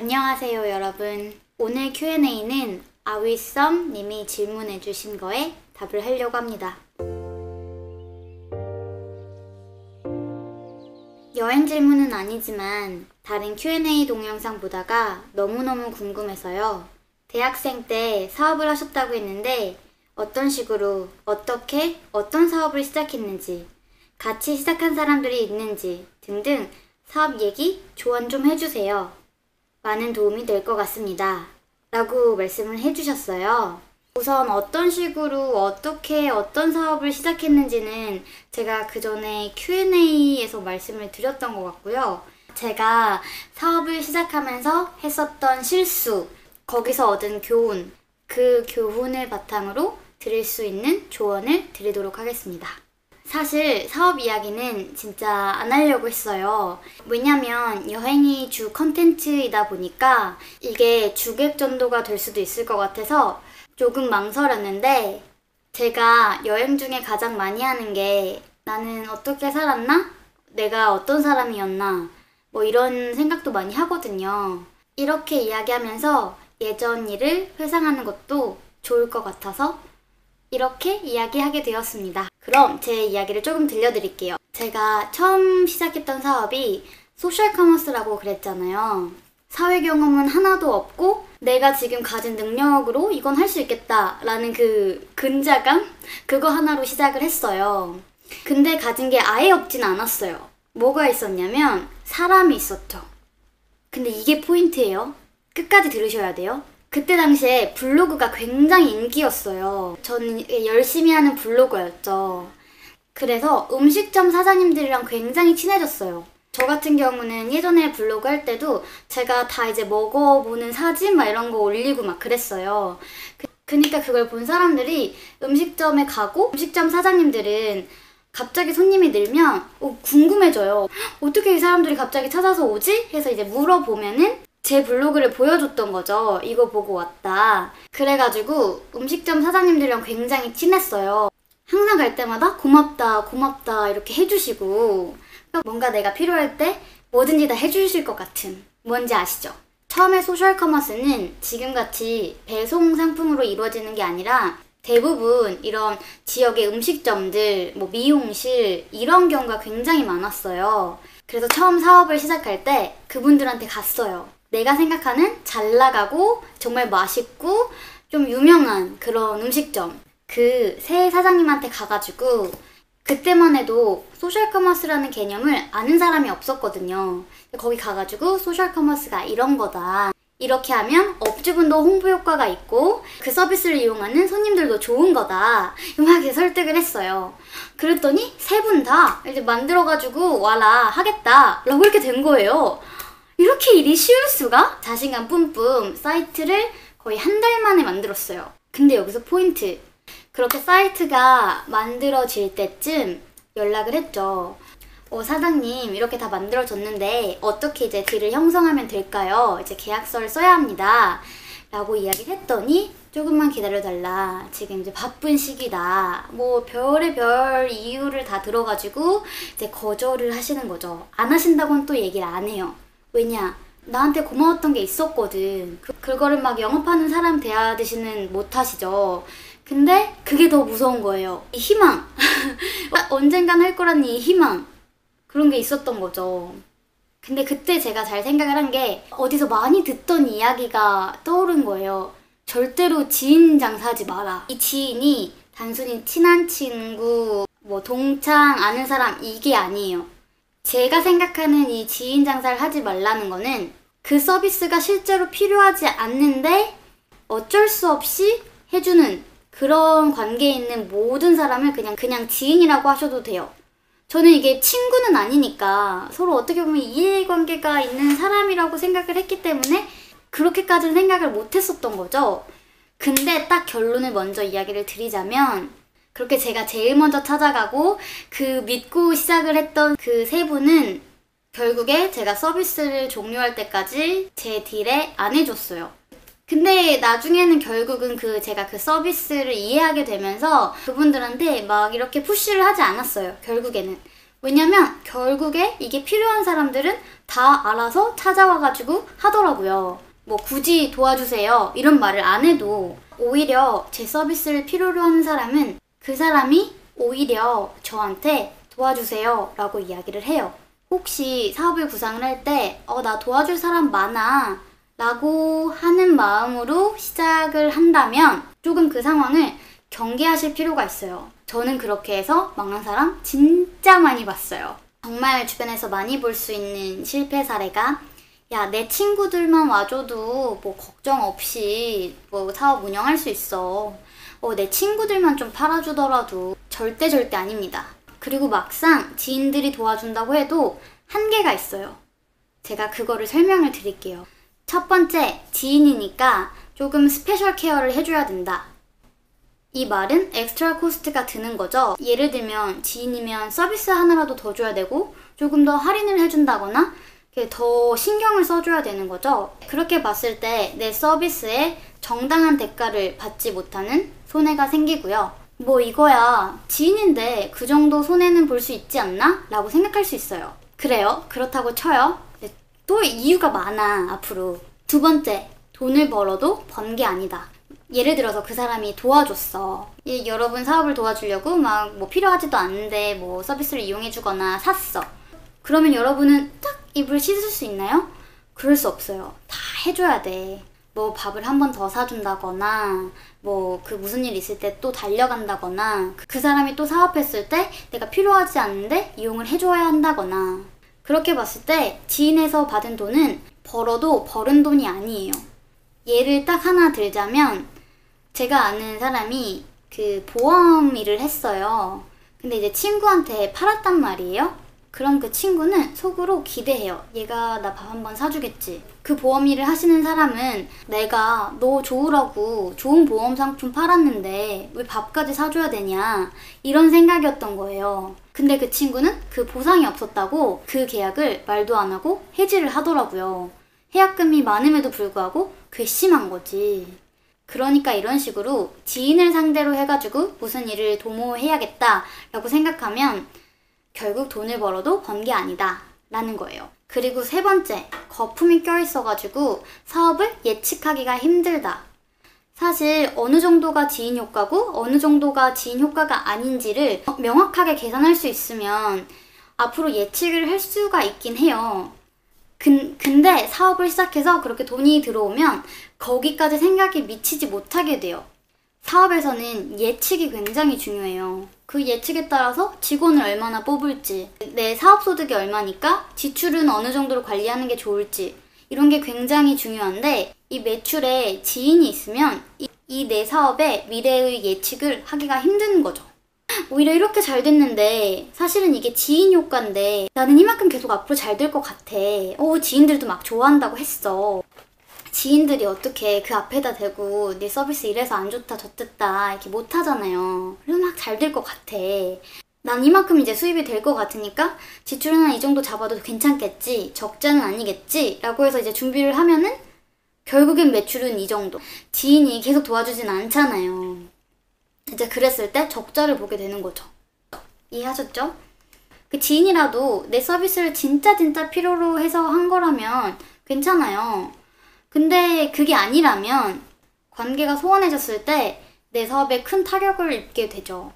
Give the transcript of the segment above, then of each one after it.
안녕하세요 여러분. 오늘 Q&A는 아위썸 님이 질문해 주신 거에 답을 하려고 합니다. 여행 질문은 아니지만 다른 Q&A 동영상 보다가 너무너무 궁금해서요. 대학생 때 사업을 하셨다고 했는데 어떤 식으로, 어떻게, 어떤 사업을 시작했는지, 같이 시작한 사람들이 있는지 등등 사업 얘기 조언 좀 해주세요. 많은 도움이 될 것 같습니다. 라고 말씀을 해주셨어요. 우선 어떤 식으로 어떻게 어떤 사업을 시작했는지는 제가 그 전에 Q&A에서 말씀을 드렸던 것 같고요. 제가 사업을 시작하면서 했었던 실수, 거기서 얻은 교훈, 그 교훈을 바탕으로 드릴 수 있는 조언을 드리도록 하겠습니다. 사실 사업 이야기는 진짜 안 하려고 했어요. 왜냐면 여행이 주 컨텐츠이다 보니까 이게 주객전도가 될 수도 있을 것 같아서 조금 망설였는데, 제가 여행 중에 가장 많이 하는 게 나는 어떻게 살았나? 내가 어떤 사람이었나? 뭐 이런 생각도 많이 하거든요. 이렇게 이야기하면서 예전 일을 회상하는 것도 좋을 것 같아서 이렇게 이야기하게 되었습니다. 그럼 제 이야기를 조금 들려드릴게요. 제가 처음 시작했던 사업이 소셜 커머스라고 그랬잖아요. 사회 경험은 하나도 없고 내가 지금 가진 능력으로 이건 할 수 있겠다 라는 그 근자감? 그거 하나로 시작을 했어요. 근데 가진 게 아예 없진 않았어요. 뭐가 있었냐면 사람이 있었죠. 근데 이게 포인트예요. 끝까지 들으셔야 돼요. 그때 당시에 블로그가 굉장히 인기였어요. 저는 열심히 하는 블로거였죠. 그래서 음식점 사장님들이랑 굉장히 친해졌어요. 저 같은 경우는 예전에 블로그 할 때도 제가 다 이제 먹어보는 사진 막 이런 거 올리고 막 그랬어요. 그러니까 그걸 본 사람들이 음식점에 가고, 음식점 사장님들은 갑자기 손님이 늘면 궁금해져요. 어떻게 이 사람들이 갑자기 찾아서 오지? 해서 이제 물어보면은 제 블로그를 보여줬던 거죠. 이거 보고 왔다. 그래가지고 음식점 사장님들이랑 굉장히 친했어요. 항상 갈 때마다 고맙다 고맙다 이렇게 해주시고, 뭔가 내가 필요할 때 뭐든지 다 해주실 것 같은, 뭔지 아시죠? 처음에 소셜 커머스는 지금같이 배송 상품으로 이루어지는 게 아니라 대부분 이런 지역의 음식점들, 뭐 미용실 이런 경우가 굉장히 많았어요. 그래서 처음 사업을 시작할 때 그분들한테 갔어요. 내가 생각하는 잘 나가고 정말 맛있고 좀 유명한 그런 음식점, 그 새 사장님한테 가가지고, 그때만 해도 소셜 커머스라는 개념을 아는 사람이 없었거든요. 거기 가가지고 소셜 커머스가 이런 거다, 이렇게 하면 업주분도 홍보 효과가 있고 그 서비스를 이용하는 손님들도 좋은 거다, 이렇게 설득을 했어요. 그랬더니 세 분 다 이제 만들어가지고 와라 하겠다 라고 이렇게 된 거예요. 이렇게 일이 쉬울 수가? 자신감 뿜뿜 사이트를 거의 한 달 만에 만들었어요. 근데 여기서 포인트. 그렇게 사이트가 만들어질 때쯤 연락을 했죠. 사장님 이렇게 다 만들어졌는데 어떻게 이제 딜을 형성하면 될까요? 이제 계약서를 써야 합니다 라고 이야기를 했더니, 조금만 기다려달라, 지금 이제 바쁜 시기다, 뭐 별의별 이유를 다 들어가지고 이제 거절을 하시는 거죠. 안 하신다고는 또 얘기를 안 해요. 왜냐? 나한테 고마웠던 게 있었거든. 그거를 막 영업하는 사람 대하듯이는 못하시죠. 근데 그게 더 무서운 거예요. 이 희망. 언젠간 할 거라는 이 희망. 그런 게 있었던 거죠. 근데 그때 제가 잘 생각을 한 게, 어디서 많이 듣던 이야기가 떠오른 거예요. 절대로 지인 장사하지 마라. 이 지인이 단순히 친한 친구, 뭐 동창, 아는 사람 이게 아니에요. 제가 생각하는 이 지인 장사를 하지 말라는 거는 그 서비스가 실제로 필요하지 않는데 어쩔 수 없이 해주는 그런 관계에 있는 모든 사람을 그냥 지인이라고 하셔도 돼요. 저는 이게 친구는 아니니까 서로 어떻게 보면 이해관계가 있는 사람이라고 생각을 했기 때문에 그렇게까지는 생각을 못 했었던 거죠. 근데 딱 결론을 먼저 이야기를 드리자면, 그렇게 제가 제일 먼저 찾아가고 그 믿고 시작을 했던 그 세 분은 결국에 제가 서비스를 종료할 때까지 제 딜에 안 해줬어요. 근데 나중에는 결국은 제가 그 서비스를 이해하게 되면서 그분들한테 막 이렇게 푸시를 하지 않았어요. 결국에는. 왜냐면 결국에 이게 필요한 사람들은 다 알아서 찾아와가지고 하더라고요. 뭐 굳이 도와주세요 이런 말을 안 해도 오히려 제 서비스를 필요로 하는 사람은 그 사람이 오히려 저한테 도와주세요 라고 이야기를 해요. 혹시 사업을 구상을 할 때 나 도와줄 사람 많아 라고 하는 마음으로 시작을 한다면 조금 그 상황을 경계하실 필요가 있어요. 저는 그렇게 해서 망한 사람 진짜 많이 봤어요. 정말 주변에서 많이 볼 수 있는 실패 사례가 야, 내 친구들만 와줘도 뭐 걱정 없이 뭐 사업 운영할 수 있어. 내 친구들만 좀 팔아주더라도 절대 아닙니다. 그리고 막상 지인들이 도와준다고 해도 한계가 있어요. 제가 그거를 설명을 드릴게요. 첫 번째, 지인이니까 조금 스페셜 케어를 해줘야 된다. 이 말은 엑스트라 코스트가 드는 거죠. 예를 들면 지인이면 서비스 하나라도 더 줘야 되고 조금 더 할인을 해준다거나 더 신경을 써줘야 되는 거죠. 그렇게 봤을 때 내 서비스에 정당한 대가를 받지 못하는 손해가 생기고요. 뭐 이거야 지인인데 그 정도 손해는 볼 수 있지 않나? 라고 생각할 수 있어요. 그래요. 그렇다고 쳐요. 또 이유가 많아 앞으로. 두 번째, 돈을 벌어도 번 게 아니다. 예를 들어서 그 사람이 도와줬어. 여러분 사업을 도와주려고 막 뭐 필요하지도 않은데 뭐 서비스를 이용해주거나 샀어. 그러면 여러분은 딱 입을 씻을 수 있나요? 그럴 수 없어요. 다 해줘야 돼. 뭐 밥을 한 번 더 사준다거나 뭐 그 무슨 일 있을 때 또 달려간다거나 그 사람이 또 사업했을 때 내가 필요하지 않은데 이용을 해줘야 한다거나. 그렇게 봤을 때 지인에서 받은 돈은 벌어도 버는 돈이 아니에요. 예를 딱 하나 들자면 제가 아는 사람이 그 보험 일을 했어요. 근데 이제 친구한테 팔았단 말이에요. 그럼 그 친구는 속으로 기대해요. 얘가 나 밥 한 번 사주겠지. 그 보험 일을 하시는 사람은 내가 너 좋으라고 좋은 보험 상품 팔았는데 왜 밥까지 사줘야 되냐 이런 생각이었던 거예요. 근데 그 친구는 그 보상이 없었다고 그 계약을 말도 안 하고 해지를 하더라고요. 해약금이 많음에도 불구하고 괘씸한 거지. 그러니까 이런 식으로 지인을 상대로 해가지고 무슨 일을 도모해야겠다라고 생각하면 결국 돈을 벌어도 번 게 아니다 라는 거예요. 그리고 세 번째, 거품이 껴있어가지고 사업을 예측하기가 힘들다. 사실 어느 정도가 지인 효과고 어느 정도가 지인 효과가 아닌지를 명확하게 계산할 수 있으면 앞으로 예측을 할 수가 있긴 해요. 근데 사업을 시작해서 그렇게 돈이 들어오면 거기까지 생각이 미치지 못하게 돼요. 사업에서는 예측이 굉장히 중요해요. 그 예측에 따라서 직원을 얼마나 뽑을지, 내 사업 소득이 얼마니까 지출은 어느 정도로 관리하는 게 좋을지 이런 게 굉장히 중요한데 이 매출에 지인이 있으면 이 내 사업의 미래의 예측을 하기가 힘든 거죠. 오히려 이렇게 잘 됐는데 사실은 이게 지인 효과인데 나는 이만큼 계속 앞으로 잘 될 것 같아. 지인들도 막 좋아한다고 했어. 지인들이 어떻게 그 앞에다 대고 네 서비스 이래서 안 좋다 저랬다 이렇게 못 하잖아요. 그래서 막 잘 될 것 같아. 난 이만큼 이제 수입이 될 것 같으니까 지출은 한 이 정도 잡아도 괜찮겠지, 적자는 아니겠지 라고 해서 이제 준비를 하면은 결국엔 매출은 이 정도. 지인이 계속 도와주진 않잖아요. 이제 그랬을 때 적자를 보게 되는 거죠. 이해하셨죠? 그 지인이라도 내 서비스를 진짜 필요로 해서 한 거라면 괜찮아요. 근데 그게 아니라면 관계가 소원해졌을 때 내 사업에 큰 타격을 입게 되죠.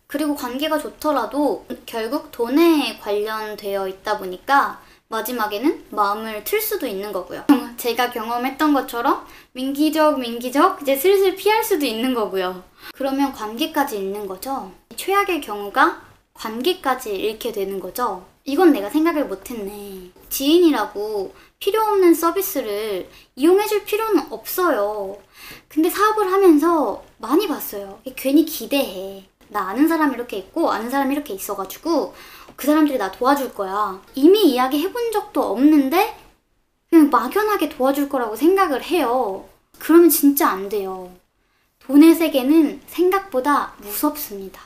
그리고 관계가 좋더라도 결국 돈에 관련되어 있다 보니까 마지막에는 마음을 틀 수도 있는 거고요. 제가 경험했던 것처럼 민기적 이제 슬슬 피할 수도 있는 거고요. 그러면 관계까지 잃는 거죠. 최악의 경우가 관계까지 잃게 되는 거죠. 이건 내가 생각을 못했네. 지인이라고 필요 없는 서비스를 이용해줄 필요는 없어요. 근데 사업을 하면서 많이 봤어요. 괜히 기대해. 나 아는 사람이 이렇게 있고 아는 사람이 이렇게 있어가지고 그 사람들이 나 도와줄 거야. 이미 이야기해본 적도 없는데 그냥 막연하게 도와줄 거라고 생각을 해요. 그러면 진짜 안 돼요. 돈의 세계는 생각보다 무섭습니다.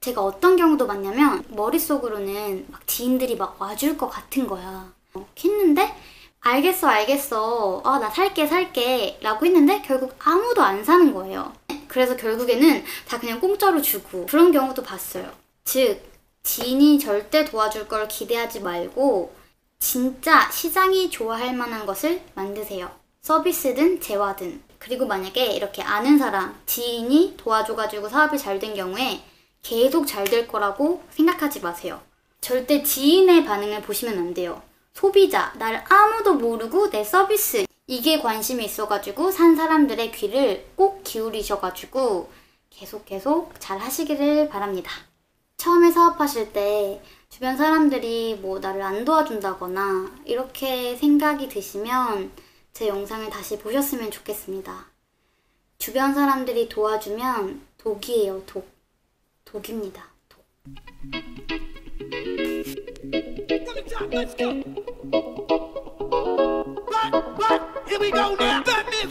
제가 어떤 경우도 많냐면 머릿속으로는 막 지인들이 막 와줄 것 같은 거야. 했는데 알겠어 나 살게 라고 했는데 결국 아무도 안 사는 거예요. 그래서 결국에는 다 그냥 공짜로 주고 그런 경우도 봤어요. 즉 지인이 절대 도와줄 걸 기대하지 말고 진짜 시장이 좋아할 만한 것을 만드세요. 서비스든 재화든. 그리고 만약에 이렇게 아는 사람, 지인이 도와줘가지고 사업이 잘 된 경우에 계속 잘 될 거라고 생각하지 마세요. 절대 지인의 반응을 보시면 안 돼요. 소비자, 나를 아무도 모르고 내 서비스, 이게 관심이 있어가지고 산 사람들의 귀를 꼭 기울이셔가지고 계속 잘 하시기를 바랍니다. 처음에 사업하실 때 주변 사람들이 뭐 나를 안 도와준다거나 이렇게 생각이 드시면 제 영상을 다시 보셨으면 좋겠습니다. 주변 사람들이 도와주면 독이에요, 독. 독입니다, 독. But, here we go now. Batman,